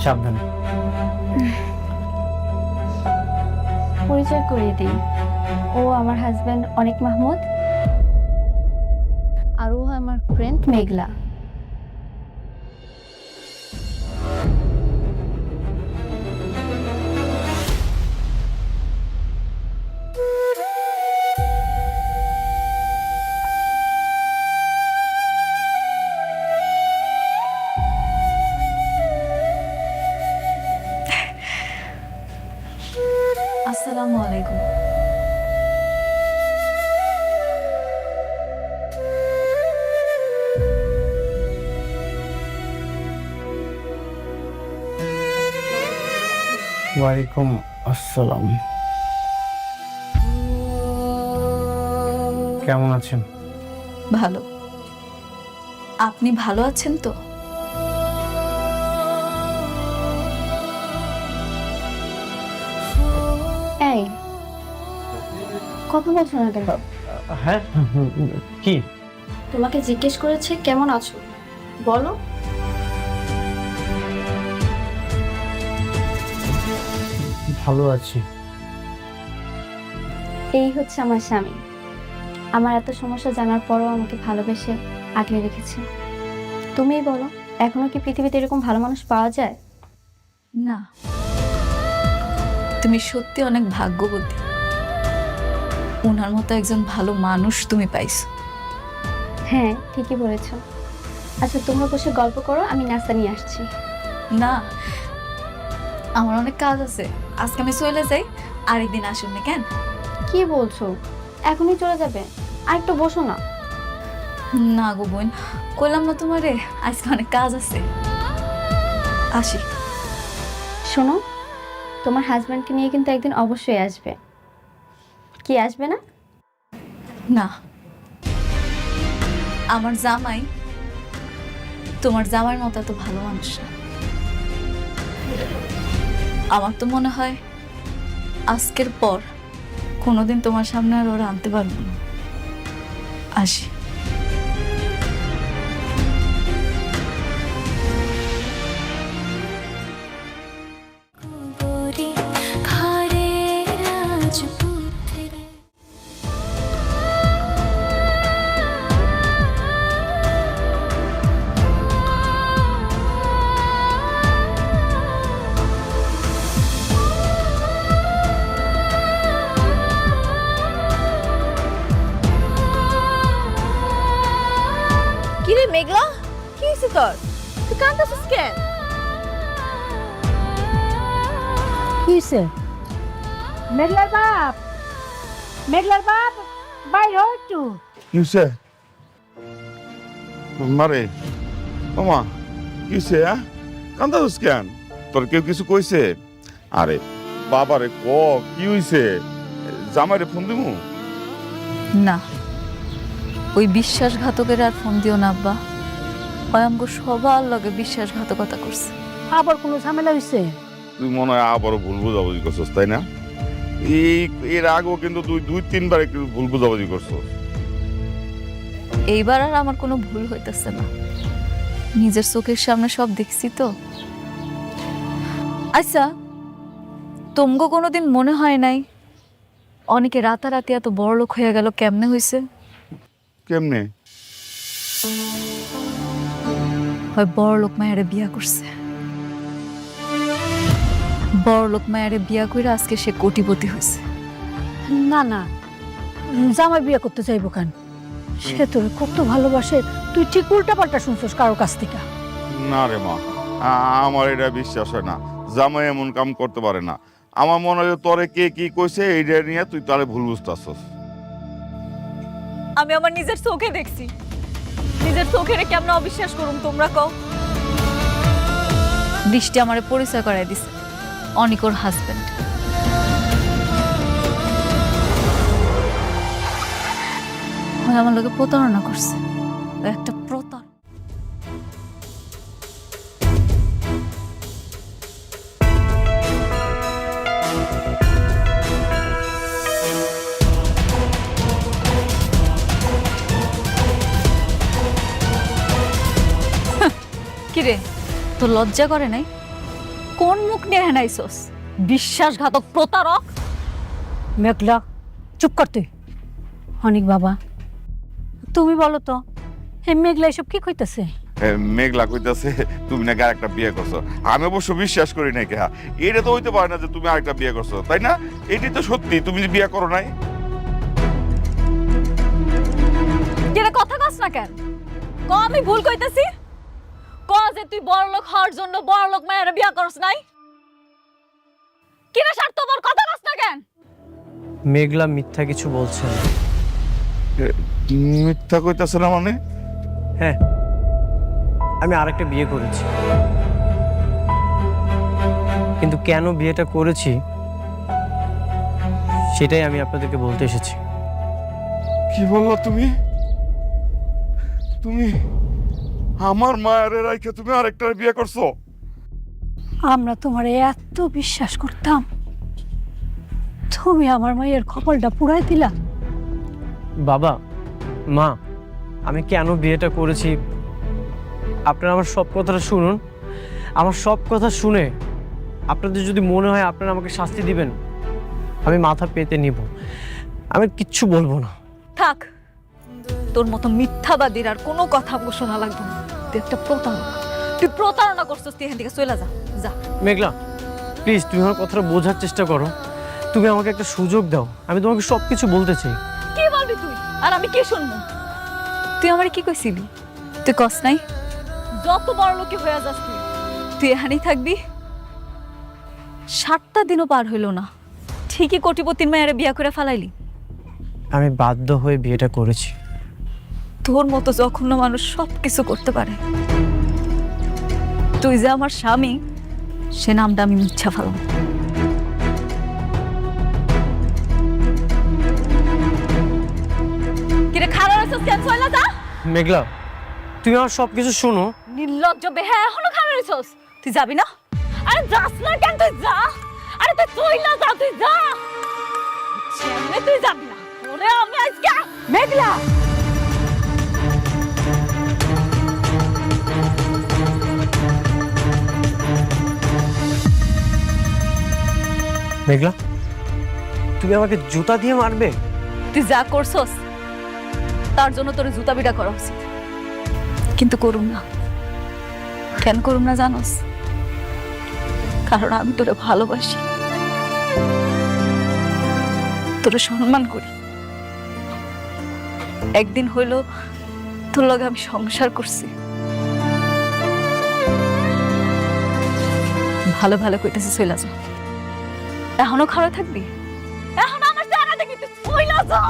সাবধানে। পরিচয় করিয়ে দিই, ও আমার হাজবেন্ড অনিক মাহমুদ, আর ও আমার ফ্রেন্ড মেঘলা। আসসালামু আলাইকুম। ওয়ালাইকুম আসসালাম। কেমন আছেন? ভালো। আপনি ভালো আছেন তো? এই কথা বলছো না কেন? হ্যাঁ, কি? তোমাকে জিজ্ঞেস করেছে কেমন আছো, বলো। ভালো আছি। এই হচ্ছে আমার স্বামী। আমার এত সমস্যা জানার পরও আমাকে ভালোবেসে আগলে রেখেছে। তুমিই বলো, এখনো কি পৃথিবীতে এরকম ভালো মানুষ পাওয়া যায়? না, তুমি সত্যি অনেক ভাগ্যবতী। ওনার মতো একজন ভালো মানুষ তুমি পাইছো। হ্যাঁ, ঠিকই বলেছো। আচ্ছা, তোমরা বসে গল্প করো, আমি নাস্তা নিয়ে আসছি। না, আমার অনেক কাজ আছে, আজকে আমি চলে যাই। আরেকদিন আসুন না কেন? কি বলছো, এখনই চলে যাবে? আর একটু বসো না। না গো বোন, কইলাম না তোমারে আজকে অনেক কাজ আছে, আসি। শোনো, তোমার হাজব্যান্ডকে নিয়ে কিন্তু একদিন অবশ্যই আসবে। কি আসবে না? না, আমার জামাই তোমার জামাইয়ের মতো এত ভালো মানুষ না। আমার তো মনে হয় আজকের পর কোনোদিন তোমার সামনে আর ওরা আনতে পারবো না। আসি। কিরে মেঘলা, কি হয়েছে তোর? তুই কাঁদতেছিস কেন? কি হয়েছে? মেঘলার বাপ, মেঘলার বাপ, বাইর হ একটু। কিসে মারে মামা কিসে কান্দাস কেন? তোর কেউ কিছু কইছে? আরে বাবারে ক কি হইছে? জামাইরে ফোন দিমু? না, ওই বিশ্বাসঘাতকের আর ফোন দিও না আব্বা। ওই আমগো সবার লগে বিশ্বাসঘাতকতা করছে। আবার কোনো ঝামেলা হয়েছে? তুই মনে হয় আবারও ভুল বুঝাবুঝি করছস, তাই না? এর আগেও কিন্তু তুই দুই তিনবার একটু ভুল বুঝাবুঝি করছস। এইবার আর আমার কোনো ভুল হইতেছে না, নিজের চোখের সামনে সব দেখছি তো। আচ্ছা, তোমগো কোনোদিন মনে হয় নাই অনেকে রাতারাতি এত বড় লোক হয়ে গেল? কেমনে হয়েছে? কেমনে? হয় বড় লোক মায়ারে বিয়া করছে, বড় লোক মায়ারে বিয়া করে আজকে সে কোটিপতি হয়েছে। না না, জামাই বিয়ে করতে চাইবো কেন? সে তোর কত ভালোবাসে, তুই ঠিক উল্টা পাল্টা শুনছস কারোর কাছ থেকে। না রে মা, আমার এটা বিশ্বাস হয় না। জামাই এমন কাম করতে পারে না। আমার মনে হয় তোরে কে কি কইছে এইটা নিয়ে তুই তারে ভুল বুঝতাছস। আমি আমার নিজের চোখে দেখছি, নিজের চোখের কেমন অবিশ্বাস করুম তোমরা কও? বৃষ্টি আমারে পরিচয় করাই দিছে অনিকর হাজবেন্ড। আমার লোকে প্রতারণা করছে, একটা প্রতারণা। কিরে, তোর লজ্জা করে নাই? কোন মুখ নিয়ে হেনাইছস? বিশ্বাসঘাতক প্রতারক। মেঘলা, চুপ কর তুই। অনেক বাবা, তুমি বলো তো, এই মেঘলা এসব কি কইতাছে? মেঘলা কইতাছে তুমি নাকি আরেকটা বিয়ে করছো। আমি অবশ্য বিশ্বাস করি না কেহা, এটা তো হইতে পারে না যে তুমি আরেকটা বিয়ে করছো, তাই না? এটি তো সত্যি, তুমি যে বিয়ে করো নাই। যেটা কথা কস না কেন? ক আমি ভুল কইতাছি? ক যে তুই বড়লোক হওয়ার জন্য বড়লোক মায়ের বিয়া করস নাই? কিরে স্বার্থপর, কথা কস না কেন? মেঘলা মিথ্যা কিছু বলছে না। মিথ্যা কইতাছে না মানে? হ্যাঁ, আমি আরেকটা বিয়ে করেছি, কিন্তু কেন বিয়েটা করেছি সেটাই আমি আপনাদেরকে বলতে এসেছি। কি বললো তুমি? তুমি আমার মায়ের রাইখে তুমি আরেকটা বিয়ে করছো? আমরা তোমার এত বিশ্বাস করতাম, তুমি আমার মায়ের কপালটা পুড়াই দিলা। বাবা, মা, আমি কেন বিয়েটা করেছি আপনারা আমার সব কথাটা শুনুন। আমার সব কথা শুনে আপনাদের যদি মনে হয় আপনারা আমাকে শাস্তি দিবেন, আমি মাথা পেতে নিব, আমি কিচ্ছু বলবো না। থাক, তোর মতো মিথ্যাবাদীর আর কোনো কথা আমাকে শোনা লাগবে না। তুই একটা প্রতারক, তুই প্রতারণা করছিস, তুই এখান থেকে চলে যা, যা। মেঘলা, প্লিজ তুমি আমার কথাটা বোঝার চেষ্টা করো। তুমি আমাকে একটা সুযোগ দাও, আমি তোমাকে সব কিছু বলতে চাই। কি বলবি তুই আর আমি কি শুনবো? তুই আমার কি কইছিলি? তুই কস নাই যত বড় লোকে হয়ে যাস তুই এখানেই থাকবি? 7টা দিনও পার হইল না, ঠিকই কোটিপতির মেয়েরে বিয়া করে ফেলাইলি। আমি বাধ্য হয়ে বিয়েটা করেছি। তোর মতো জঘন্য মানুষ সব কিছু করতে পারে। তুই যে আমার স্বামী, সে নামটা আমি মিথ্যা ফেলাম। কিরে খারাপ আছিস কেন? চলে যা। মেঘলা, তুমি আমার সব কিছু শোনো। নির্লজ্জ বেহায়া, এখনো খারাপ আছিস? তুই যাবি না? আরে যাস না কেন? তুই যা। আরে তুই চইলা যা, তুই যা। তুই যাবি না? ওরে আমি আজকে মেঘলা। মেঘলা, তুমি আমাকে জুতা দিয়ে মারবে? তুই যা করছস তার জন্য তোর জুতা বিটা করা উচিত, কিন্তু করুম না। কেন করুম না জানোস? কারণ আমি তোরে ভালোবাসি, তোরে সম্মান করি। একদিন হইল তোর লগে আমি সংসার করছি। ভালো ভালো কইতেছি চইলা যা। এখনো খারাপ থাকবি? এখন আমার চেহারা দেখবি? তুই চইলা যা।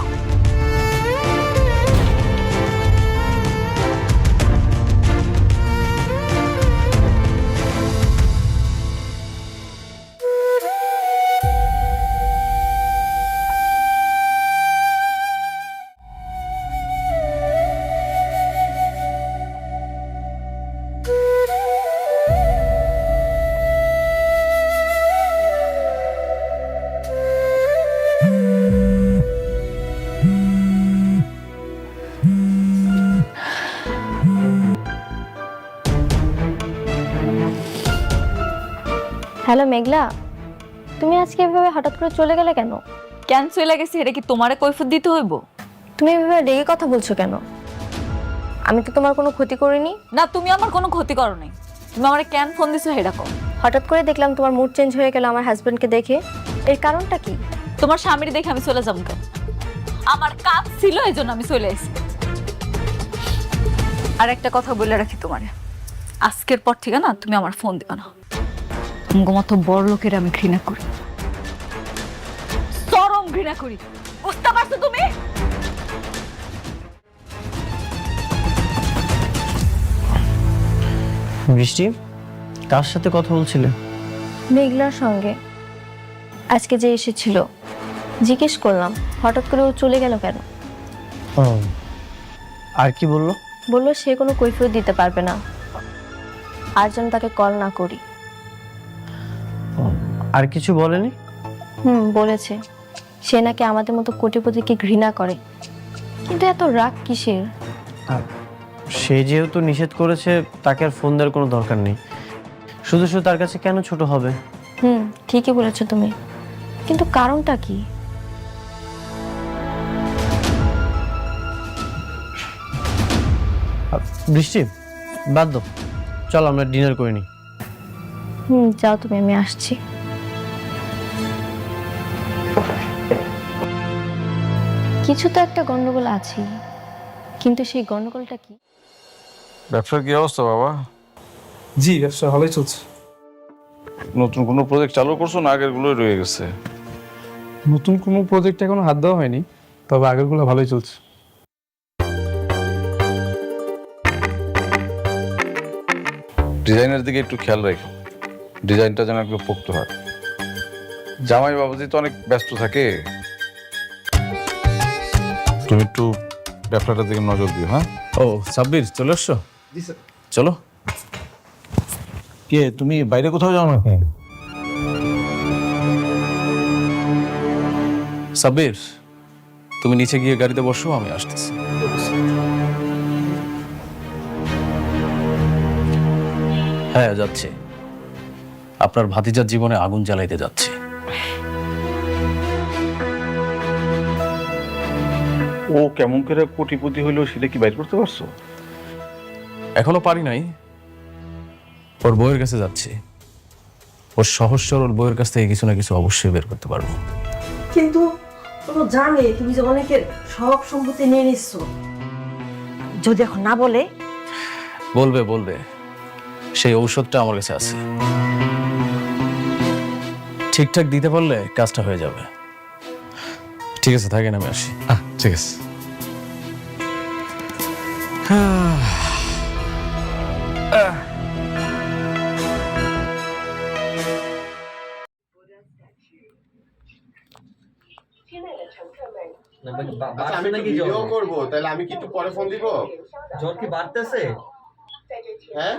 হ্যালো মেঘলা, তুমি আজকে এভাবে হঠাৎ করে চলে গেলে কেন? কেন চলে গেছি এটা কি তোমারে কৈফিয়ত দিতে হইব? তুমি এভাবে রেগে কথা বলছো কেন? আমি তো তোমার কোনো ক্ষতি করিনি। না, তুমি আমার কোনো ক্ষতি করো নাই। তুমি আমারে কেন ফোন দিছো সেটা কও। হঠাৎ করে দেখলাম তোমার মুড চেঞ্জ হয়ে গেল আমার হাজবেন্ডকে দেখে। এর কারণটা কি? তোমার স্বামীর দেখে আমি চলে যাবো কেন? আমার কাজ ছিল, এই জন্য আমি চলে এসেছি। আর একটা কথা বলে রাখি তোমারে, আজকের পর থেকে না তুমি আমার ফোন দিও না। তোমার মতো বড় লোকের আমি ঘৃণা করি, চরম ঘৃণা করি। বুঝতে পারছো তুমি? বৃষ্টি, কার সাথে কথা বলছিলে? মেঘলার সঙ্গে। আজকে যে এসেছিল, জিজ্ঞেস করলাম হঠাৎ করে ও চলে গেল কেন। ও, আর কি বললো? বললো সে কোনো কৈফিয়ত দিতে পারবে না, আর যেন তাকে কল না করি। ও, আর কিছু বলেনি? বলেছে সে নাকি আমাদের মতো কোটিপতিকে ঘৃণা করে, কিন্তু এত রাগ কিসের? সে যেহেতু নিষেধ করেছে, তাকে আর ফোন দেওয়ার কোনো দরকার নেই। শুধু শুধু তার কাছে কেন ছোট হবে? ঠিকই বলেছো তুমি, কিন্তু কারণটা কি? বৃষ্টি, বাদ দাও, চল আমরা ডিনার করে নিই। যাও তুমি, আমি আসছি। কিছু তো একটা গন্ডগোল আছে, কিন্তু সেই গন্ডগোলটা কি? ব্যবসার কি অবস্থা বাবা? জি, ব্যবসা ভালোই চলছে। নতুন কোনো প্রজেক্ট চালু করছো না আগের গুলোই রয়ে গেছে? নতুন কোনো প্রজেক্টে এখনো হাত দেওয়া হয়নি, তবে আগেরগুলো ভালোই চলছে। ডিজাইনের দিকে একটু খেয়াল রাখো, ডিজাইনটা যেন একটু পোক্ত হয়। জামাই বাবাজি তো অনেক ব্যস্ত থাকে, তুমি একটু ব্যবসাটার দিকে নজর দিও। হ্যাঁ। ও সাব্বির, চলে এসছো? জি স্যার। চলো। কে তুমি বাইরে কোথাও যাও নাকি? সাব্বির, তুমি নিচে গিয়ে গাড়িতে বসো, আমি আসতেছি। হ্যাঁ, যাচ্ছে। আপনার ভাতিজার জীবনে আগুন জ্বালাইতে যাচ্ছে। ও কেমন করে কোটিপতি হইলো সেটা কি বাইর করতে পারছো? এখনো পারি নাই। ওর বউয়ের কাছে যাচ্ছে। ওর সহজ সরল বউয়ের কাছ থেকে কিছু না কিছু অবশ্যই বের করতে পারবো। কিন্তু ও জানে তুমি যে অনেকের সব সম্পত্তি নিয়ে নিচ্ছ, যদি এখন না বলে। বলবে বলবে, সেই ঔষধটা আমার কাছে আছে। ঠিকঠাক দিতে পারলে কাজটা হয়ে যাবে। ঠিক আছে, থাকেন, আমি আসি। ঠিক আছে। আমি নাকি ভিডিও করব, তাহলে আমি কি একটু পরে ফোন দিব? জ্বর কি বাড়তেছে? হ্যাঁ,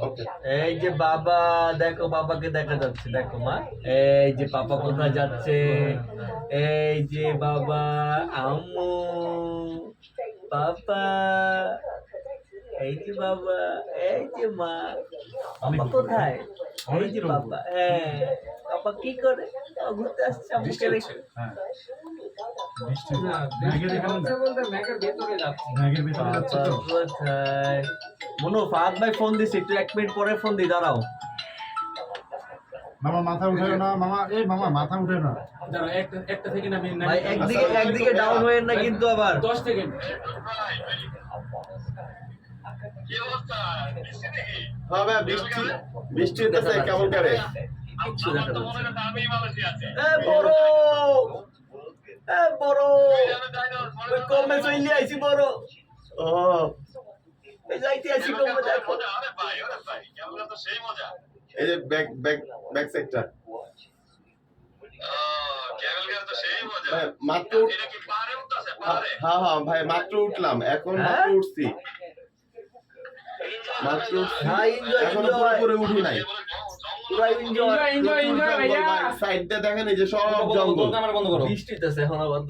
ওকে। এই যে বাবা, দেখো বাবাকে দেখা যাচ্ছে, দেখো মা, এই যে পাপা কোথায় যাচ্ছে, এই যে বাবা, আম্মু, পাপা, এই যে বাবা, এই যে মা, পাপা কোথায়, এই যে বাবা, হ্যাঁ, পাপা কি করে? ও ঘুরতে আসছে আম্মুকে রেখে। মনু, ফাহাদ ভাই ফোন দিছি, একটু 1 মিনিট পরে ফোন দি, দাঁড়াও। মামা মাথা উঠায় না, মামা, এই মামা মাথা উঠায় না। ভাই একদিকে ডাউন হয়ে না কিন্তু আবার 10 সেকেন্ড। হ্যাঁ ভাই, বৃষ্টি বৃষ্টি হইতেছে কেমন করে? বড় বড় কমে চলে আইছি বড়। ও এই যাইতে আইছি কমে, দেখো। এই যে ব্যাক ব্যাক ব্যাক সেক্টর মাত্র। হ্যাঁ হ্যাঁ ভাই, মাত্র উঠলাম, এখন মাত্র উঠছি, মাত্র এখনো পুরোপুরি উঠি নাই। সাইডটা দেখেন, এই যে সব জঙ্গল। বৃষ্টি হইতেছে এখন আবার,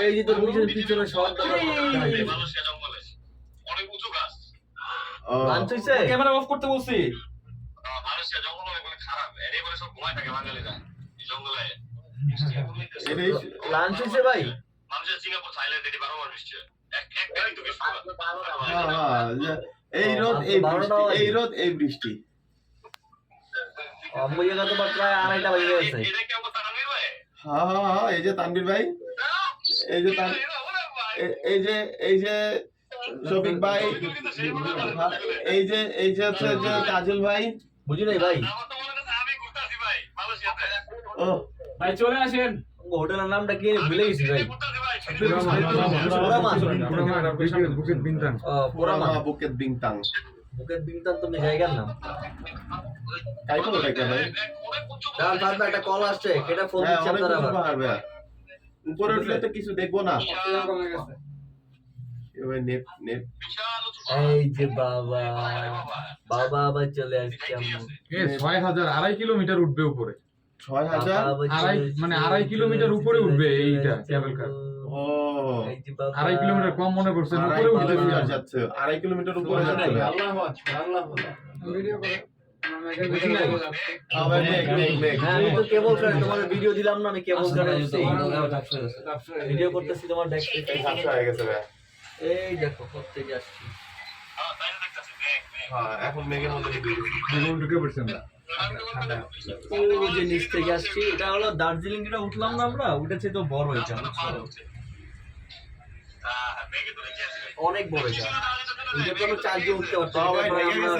এই যে তোর পিছনে সব লাঞ্চ হইছে, ক্যামেরা অফ করতে বলছি। লাঞ্চ হইছে ভাই। এই রোদ এই বৃষ্টি, এই রোদ এই বৃষ্টি। তোমার প্রায় 2:30 বাজে গেছে। হ্যাঁ হ্যাঁ হ্যাঁ, এই যে তানভীর ভাই, এই যে এই যে শফিক ভাই, এই যে হচ্ছে যে কাজল ভাই। বুঝি নাই ভাই। ও ভাই চলে আসেন। হোটেলের নামটা কি ভুলে গেছি ভাই। পোরামা বুকেট বিংতাং। বুকেট বিংতাং তুমি জায়গার নাম। কাইতো ওটা ভাই। দাঁড়ান, তারপর একটা কল আসছে, কেটা ফোন দিচ্ছে আপনারা আবার। উপরে উঠলে তো কিছু দেখবো না। Net net. এই যে বাবা, বাবা আবার চলে আসছে। আম্মু 6000 2.5 কিলোমিটার উঠবে উপরে। 6000 মানে 2.5 কিলোমিটার উপরে উঠবে এইটা কেবল কার। ও ও 2.5 কিলোমিটার কম মনে করছেন, উপরে উঠতে যাচ্ছে 2.5 কিলোমিটার উপরে যাচ্ছে ভিডিও করে আমি তো কেবল কার তোমাদের ভিডিও দিলাম না, আমি কেবল কার ভিডিও করতেছি, তোমার দেখতে হয়ে গেছে ভাই। এই দেখো প্রত্যেকে আসছি। হ্যাঁ এখন মেঘের মধ্যে ঢুকে পড়ছেন না। ও যে নিচ থেকে আসছি, এটা হলো দার্জিলিং যেটা উঠলাম না আমরা, উঠেছে তো বড় এটা, অনেক বড় এটা। এটা তো 4 জন উঠতে পারতো,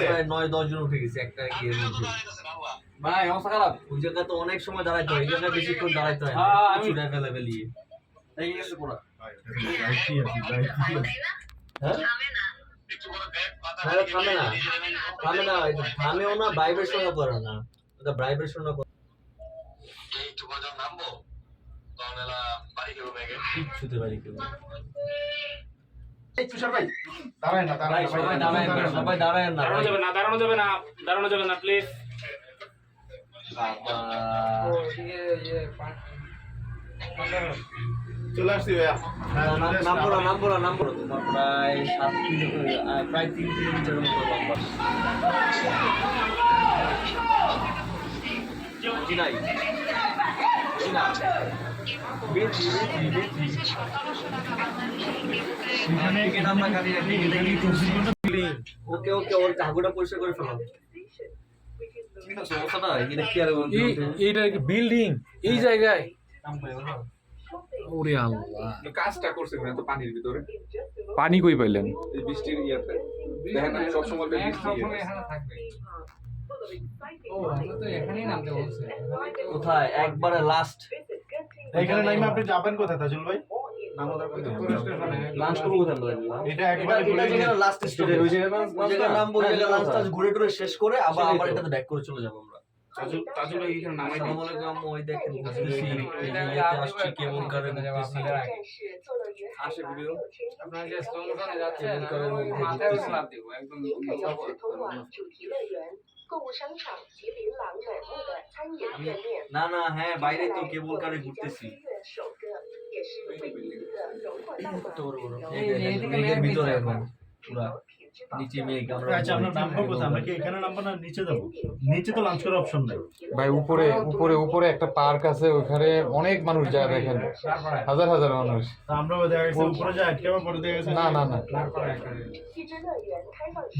প্রায় 9-10 জন উঠে গেছে একটা ইয়ের মধ্যে। ভাই অবস্থা খারাপ। ওই জায়গা তো অনেক সময় দাঁড়াইতে হয়, এই জায়গায় বেশিক্ষণ দাঁড়াইতে হয় না, প্রচুর অ্যাভেলেবেল ইয়ে। এই গেছে পুরো। হ্যাঁ থামে না, থামে না, এটা থামেও না, ভাইব্রেশনও করে না, এটা ভাইব্রেশনও করে কিচ্ছুতে বাড়ি কেউ। এই তুষার ভাই দাঁড়ায় না, ভাই সবাই দাঁড়ায় না, সবাই দাঁড়ায় না, দাঁড়ানো যাবে না, দাঁড়ানো যাবে না, দাঁড়ানো যাবে না প্লিজ। চলে আসছি ভাইয়া। নাম্বর তোমার প্রায় 7 কিলোমিটার, প্রায় 3 কিলোমিটার মতো লম্বা। জি নাই, জি না, বেশি। ওকে ওকে, ওর জায়গাটা পরিষ্কার করে ফেলো। সমস্যাটা এটা কি আর এইটা কি বিল্ডিং এই জায়গায়? ওরে আল্লাহ, কাজটা করছে না তো পানির ভিতরে। পানি কই পাইলেন? এই বৃষ্টির ইয়াতে দেখেন সব সময় বৃষ্টি এখানে থাকবে। ও আমরা তো এখানেই নামতে বলছে। কোথায় একবারে লাস্ট এইখানে নাইমা আপনি যাবেন কোথায় তাজুল ভাই? নামদার কোথায়? লাঞ্চ করব কোথায় বলেন? এটা একবার এটা যেখানে লাস্ট স্টেজে ওই জায়গা নামবো, ওই জায়গা লাঞ্চ টাজ ঘুরে টুরে শেষ করে আবার এটাতে ব্যাক করে চলে যাব আমরা। তাজুল ভাই এখানে নামাই দিন। আসসালামু আলাইকুম, ওই দেখেন বুঝতেছি এই যে ইয়াতে আসছি কেমন করে বুঝতেছি আসে ভিডিও আপনারা যে স্লো মোশনে যাচ্ছেন মাথায় লাভ দিব একদম। না না, হ্যাঁ বাইরে তো কেবল কারে ঘুরতেছি। মেঘের ভিতরে এখন পুরা নিচে মেঘ। আচ্ছা আমরা নামবো কোথায়? আমরা কি এখানে নামবো না নিচে যাবো? নিচে তো লাঞ্চ করার অপশন নাই ভাই। উপরে উপরে উপরে একটা পার্ক আছে, ওখানে অনেক মানুষ যায়, দেখেন হাজার হাজার মানুষ। তা আমরা দেখা গেছে উপরে যা আটকে পরে দেখা গেছে না না না,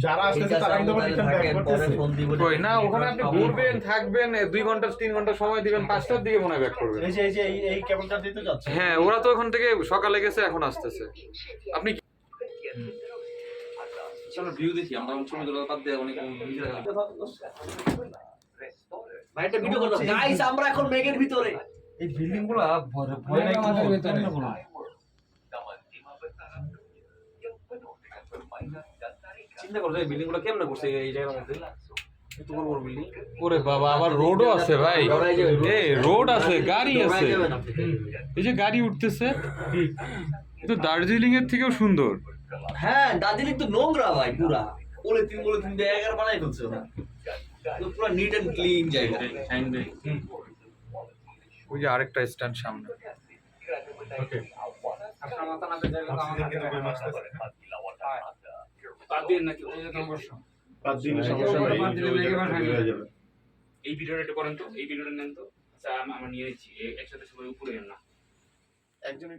যারা আসছে তারা কিন্তু রিটার্ন ব্যাক করতেছে। কই না, ওখানে আপনি ঘুরবেন থাকবেন 2 ঘন্টা 3 ঘন্টা সময় দিবেন, 5টার দিকে মনে হয় ব্যাক করবেন। এই যে এই কেবলটা দিতে যাচ্ছে। হ্যাঁ ওরা তো ওখান থেকে সকালে গেছে, এখন আসতেছে। আপনি চলো ভিউ দেখি আমরা, সময় ধরে বাদ দিয়ে অনেক ভাই একটা ভিডিও করলাম গাইস, আমরা এখন মেঘের ভিতরে। এই বিল্ডিং গুলো ভয় নাই কিন্তু চিন্তা করো এই বিল্ডিং গুলো কেমনে করছে এই জায়গার মধ্যে, এত বড় বড় বিল্ডিং। ওরে বাবা, আবার রোডও আছে ভাই। এই রোড আছে, গাড়ি আছে, এই যে গাড়ি উঠতেছে। এটা দার্জিলিং এর থেকেও সুন্দর। হ্যাঁ দার্জিলিং তো নোংরা ভাই, পুরা বলে তিন জায়গা বানাই ফেলছে ওরা, পুরো নিট এন্ড ক্লিন জায়গা। ওই যে আরেকটা স্ট্যান্ড সামনে। ওকে আপনার মাথা না পেয়ে যাবে বাদ দিন নাকি ওই যে সমস্যা বাদ দিন সমস্যা হয়ে যাবে। এই ভিডিওটা একটু করেন তো, এই ভিডিওটা নেন তো। আচ্ছা আমরা নিয়ে নিচ্ছি একসাথে সবাই উপরে না একজন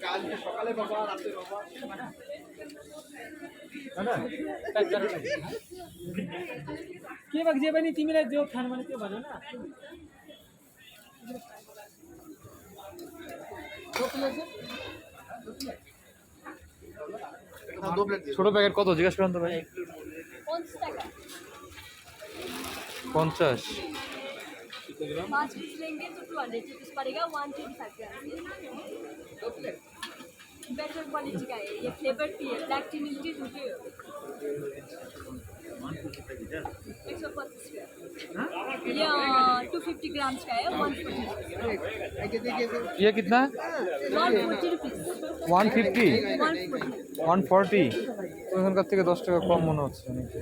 কাল সকালে বাবা রাতে বাবা কে বাগ যে বানি তিমিরা যে খান মানে কে বাজে না। ছোট প্যাকেট কত জিজ্ঞাসা করেন তো ভাই? 50 টাকা। 50। 5 पीस लेंगे तो 200 रुपीस पड़ेगा, 125 ग्राम। बेटर क्वालिटी का है ये, फ्लेवर टी है, ब्लैक टी मिलती है 125 ग्राम। ये 250 ग्राम्स का है, 140 ये कितना? 140 रुपीस। 150 140 ওখানকার থেকে 10 টাকা কম মনে হচ্ছে নাকি।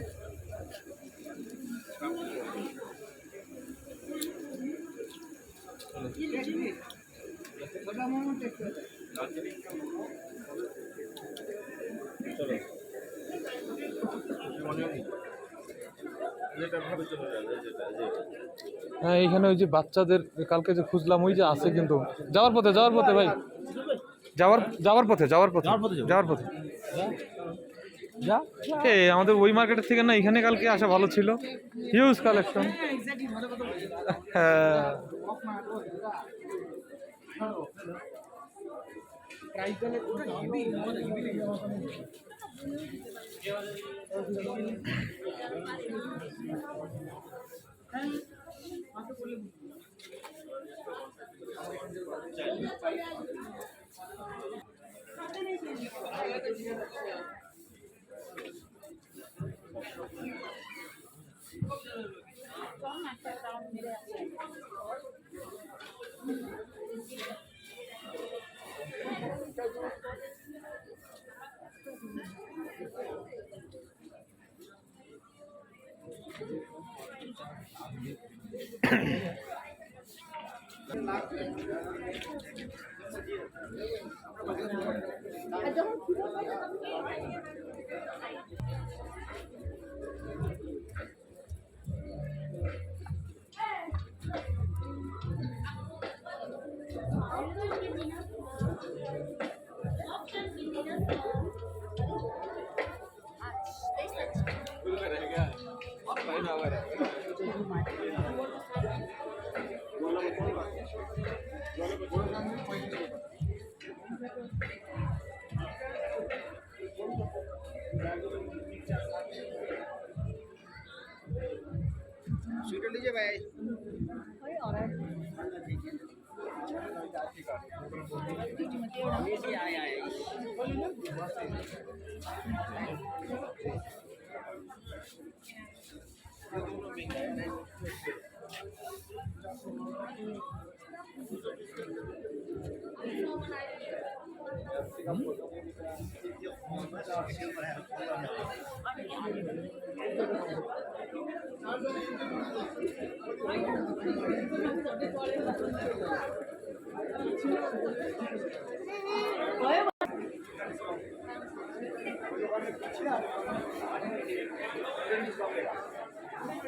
হ্যাঁ এইখানে ওই যে বাচ্চাদের কালকে যে খুঁজলাম ওই যে আছে, কিন্তু যাওয়ার পথে ভাই, যাওয়ার পথে যা আমাদের ওই মার্কেটের থেকে না এখানে কালকে আসা ভালো ছিল, হিউজ কালেকশন। হ্যাঁ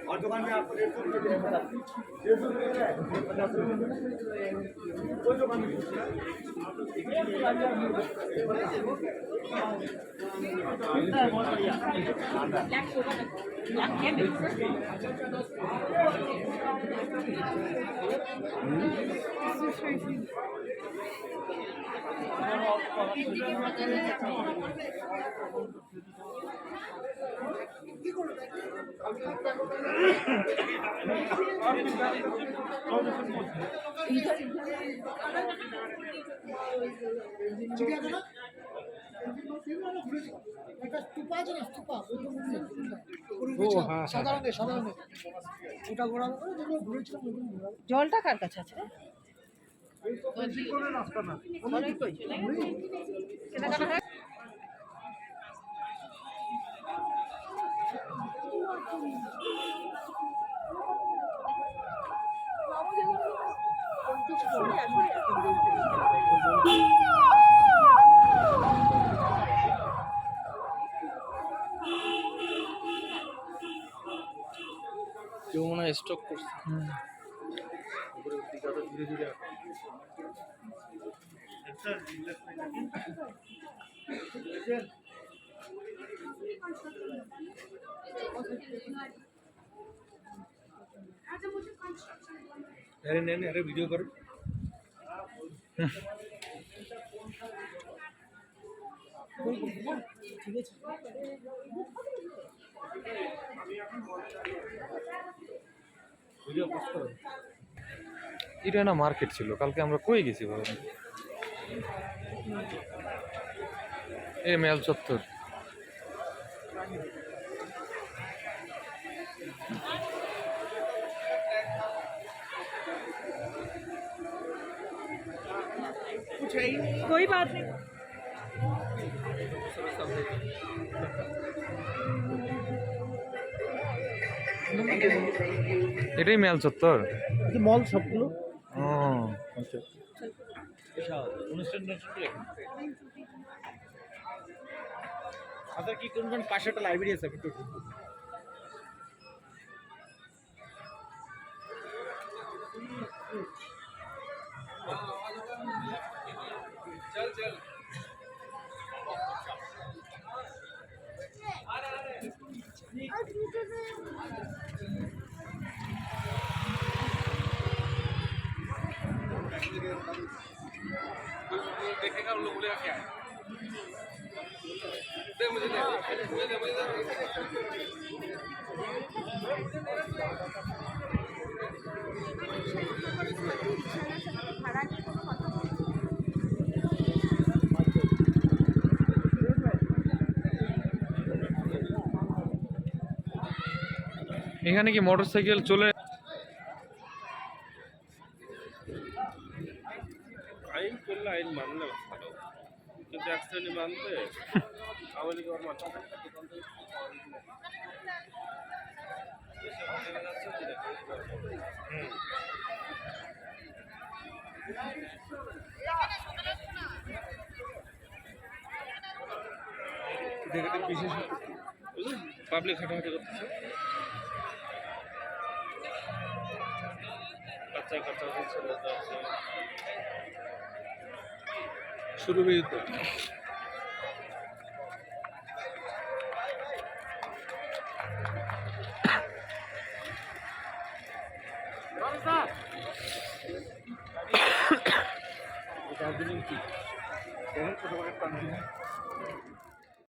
और दुकान में आपको 150 জলটা কার কাছে আছে? কেউ মনে হয় স্টক করছে। अरे वीडियो करो। এটা না মার্কেট ছিল, কালকে আমরা কই গেছি ভাই? এই মেল চত্বর। कोई बात नहीं। এটাই মেল চত্বর মল সবগুলো ও আচ্ছা কি করবেন পাশে একটা লাইব্রেরি আছে একটু এখানে কি মোটরসাইকেল চলে আইন করলে আইন মানলে ভালো কিন্তু এক শ্রেণী মানতে আওয়ামী লীগ আর মানতে বিশেষ পাবলিক হাঁটাহাঁটি করতেছে কাঁচা কাঁচা ছেলে যাচ্ছে শুরু হয়ে যেত দার্জিলিং কি কখন ছোট করে